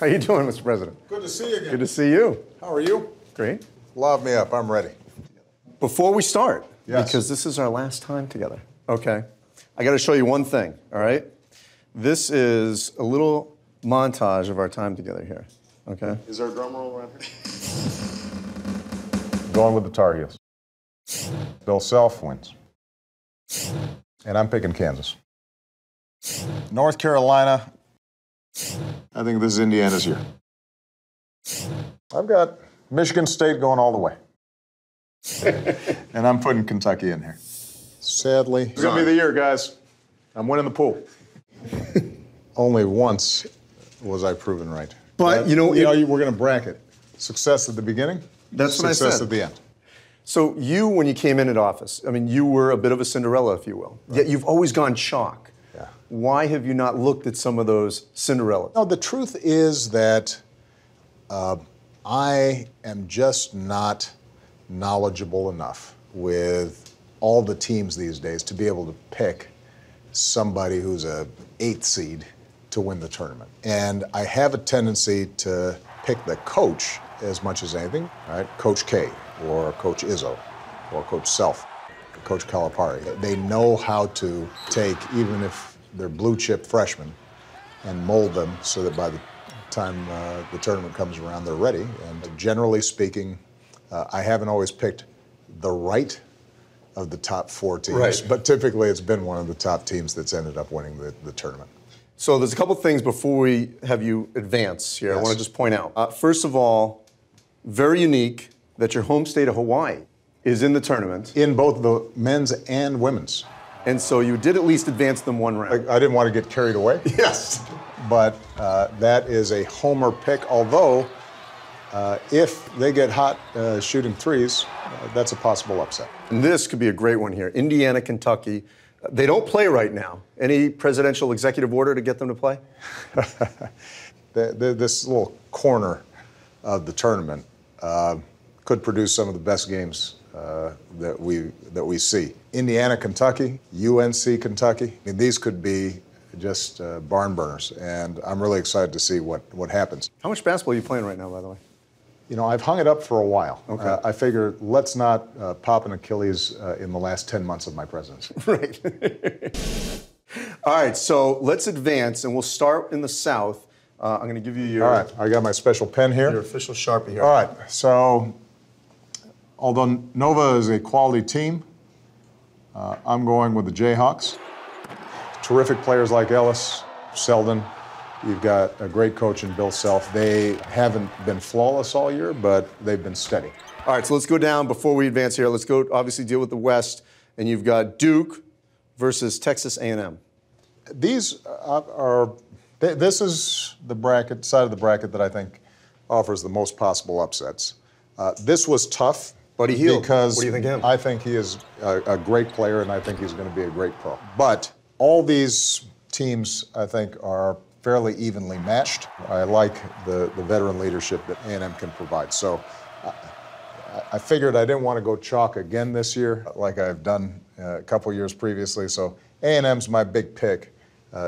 How you doing, Mr. President? Good to see you again. Good to see you. How are you? Great. Lob me up. I'm ready. Before we start, Yes. because this is our last time together, okay, I got to show you one thing, all right? This is a little montage of our time together here, okay? Is there a drum roll around here? Going with the Tar Heels. Bill Self wins. And I'm picking Kansas. North Carolina. I think this is Indiana's year. I've got Michigan State going all the way. And I'm putting Kentucky in here. Sadly. It's going to be the year, guys. I'm winning the pool. Only once was I proven right. But, we're going to bracket success at the beginning, That's what I said. success at the end. So you, when you came into office, I mean, you were a bit of a Cinderella, if you will. Right. Yet you've always gone chalk. Yeah. Why have you not looked at some of those Cinderellas? No, the truth is that I am just not knowledgeable enough with all the teams these days to be able to pick somebody who's a 8th seed to win the tournament. And I have a tendency to pick the coach as much as anything, right? Coach K, or Coach Izzo, or Coach Self, Coach Calipari. They know how to take, even if they're blue chip freshmen, and mold them so that by the time the tournament comes around, they're ready. And generally speaking, I haven't always picked the right of the top 4 teams, right. But typically it's been one of the top teams that's ended up winning the tournament. So there's a couple things before we have you advance here. Yes. I want to just point out. First of all, very unique that your home state of Hawaii is in the tournament. In both the men's and women's. And so you did at least advance them one round. I didn't want to get carried away. Yes. But that is a homer pick, although if they get hot shooting threes, that's a possible upset. And this could be a great one here. Indiana, Kentucky. They don't play right now. Any presidential executive order to get them to play? This little corner of the tournament could produce some of the best games that we see. Indiana, Kentucky, UNC, Kentucky. I mean, these could be just barn burners, and I'm really excited to see what happens. How much basketball are you playing right now, by the way? I've hung it up for a while. Okay. I figure let's not pop an Achilles in the last 10 months of my presidency. Right. All right, so let's advance, and we'll start in the South. I'm going to give you your... All right, I got my special pen here. Your official Sharpie here. All right, so although Nova is a quality team, I'm going with the Jayhawks. Terrific players like Ellis, Selden. You've got a great coach in Bill Self. They haven't been flawless all year, but they've been steady. All right, so let's go down before we advance here. Let's go, obviously, deal with the West. And you've got Duke versus Texas A&M. These this is the side of the bracket that I think offers the most possible upsets. This was tough. Buddy Hield, because what do you think of him? I think he is a great player, and I think he's going to be a great pro. But all these teams, I think, are fairly evenly matched. I like the veteran leadership that A&M can provide. So I figured I didn't want to go chalk again this year like I've done a couple years previously. So A&M's my big pick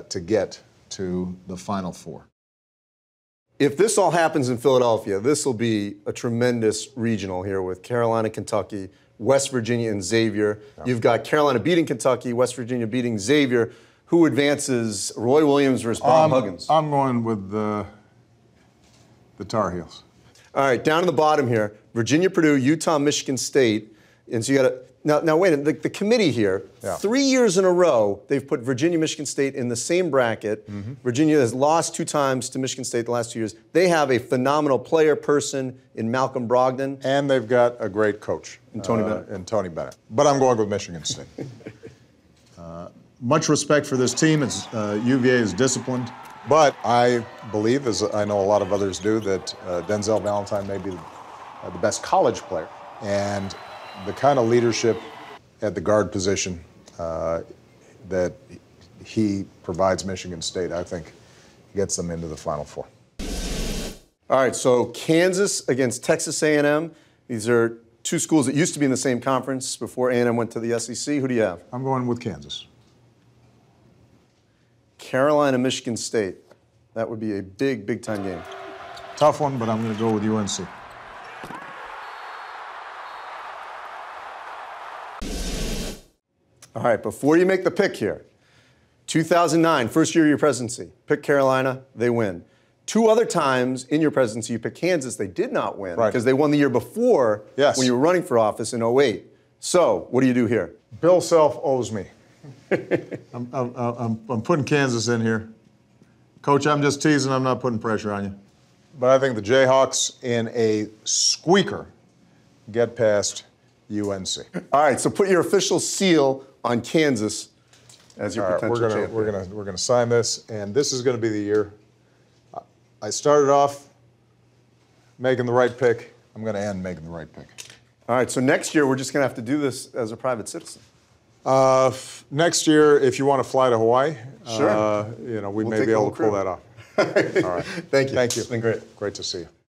to get to the Final Four. If this all happens in Philadelphia, this will be a tremendous regional here with Carolina, Kentucky, West Virginia, and Xavier. Yeah. You've got Carolina beating Kentucky, West Virginia beating Xavier. Who advances, Roy Williams versus Bob Huggins? I'm going with the Tar Heels. All right, down to the bottom here, Virginia, Purdue, Utah, Michigan State. And so you got to, now wait a minute, the committee here, 3 years in a row, they've put Virginia, Michigan State in the same bracket. Mm-hmm. Virginia has lost 2 times to Michigan State the last 2 years. They have a phenomenal player person in Malcolm Brogdon. And they've got a great coach. In Tony Bennett. But I'm going with Michigan State. Much respect for this team. It's UVA is disciplined. But I believe, as I know a lot of others do, that Denzel Valentine may be the best college player. And the kind of leadership at the guard position that he provides Michigan State, I think, gets them into the Final Four. All right, so Kansas against Texas A&M. These are 2 schools that used to be in the same conference before A&M went to the SEC. Who do you have? I'm going with Kansas. Carolina, Michigan State. That would be a big, big-time game. Tough one, but I'm going to go with UNC. All right, before you make the pick here, 2009, first year of your presidency, pick Carolina, they win. 2 other times in your presidency, you picked Kansas, they did not win because they won the year before when you were running for office in 08. So, what do you do here? Bill Self owes me. I'm putting Kansas in here. Coach, I'm just teasing, I'm not putting pressure on you. But I think the Jayhawks, in a squeaker, get past UNC. All right, so put your official seal on Kansas as your potential champion. We're gonna sign this, and this is gonna be the year. I started off making the right pick. I'm gonna end making the right pick. All right, so next year we're just gonna have to do this as a private citizen. Next year, if you want to fly to Hawaii, sure. we may be able to pull that off. All right. Thank you. Thank you. It's been great. Great to see you.